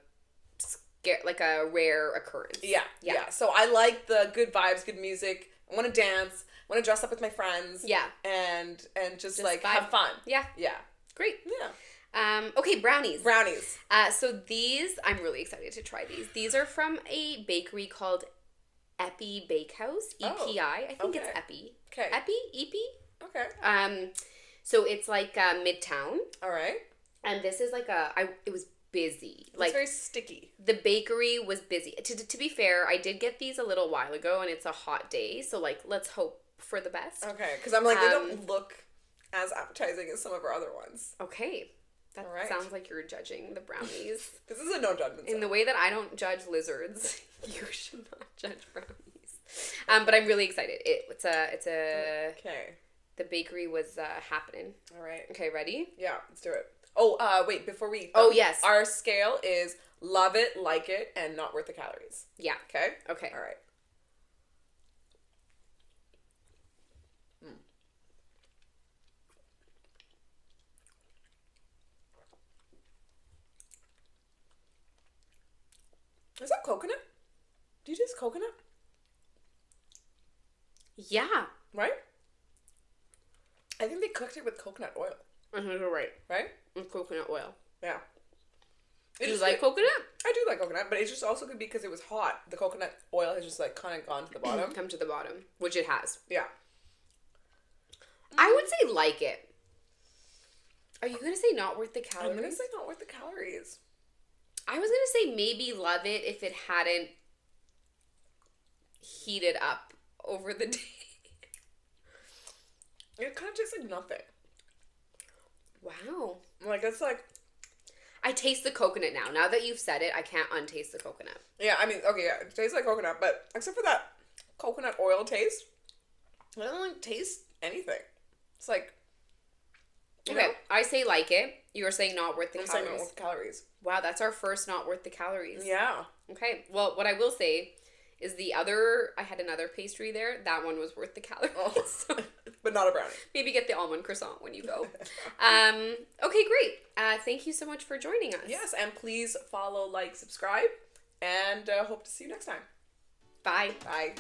Like a rare occurrence. Yeah. So I like the good vibes, good music. I want to dance. I want to dress up with my friends. Yeah. And just like vibe. Have fun. Yeah. Yeah. Great. Yeah. Okay, brownies. Brownies. So these, I'm really excited to try these. These are from a bakery called Epi Bakehouse. EPI. I think it's Epi. Okay. Epi? Okay. So it's like Midtown. All right. And this is like it was busy. It's like very sticky. The bakery was busy. To be fair, I did get these a little while ago, and it's a hot day, so like let's hope for the best. Okay, because I'm like they don't look as appetizing as some of our other ones. Okay, that sounds like you're judging the brownies. This is a no judgment zone. In the way that I don't judge lizards, you should not judge brownies. But I'm really excited. It's a. Okay. The bakery was happening. All right. Okay, ready? Yeah, let's do it. Oh, wait, before we eat them, yes. Our scale is love it, like it, and not worth the calories. Yeah. Okay? Okay. All right. Is that coconut? Do you taste coconut? Yeah. Right? I think they cooked it with coconut oil. I think you're right. Right? And coconut oil. Yeah. Do you like coconut? I do like coconut, but it's just also good because it was hot. The coconut oil has just like kind of gone to the bottom. Come to the bottom, which it has. Yeah. I would say like it. Are you going to say not worth the calories? I'm going to say not worth the calories. I was going to say maybe love it if it hadn't heated up over the day. It kind of tastes like nothing. Wow. Like, it's like... I taste the coconut now. Now that you've said it, I can't untaste the coconut. Yeah, I mean, okay, yeah, it tastes like coconut, but except for that coconut oil taste, I don't like taste anything. It's like... Okay, know? I say like it. You're saying not worth the calories. I'm saying not worth the calories. Wow, that's our first not worth the calories. Yeah. Okay, well, what I will say is I had another pastry there. That one was worth the calories. Oh. But not a brownie. Maybe get the almond croissant when you go. Okay, great. Thank you so much for joining us. Yes, and please follow, like, subscribe, and hope to see you next time. Bye. Bye.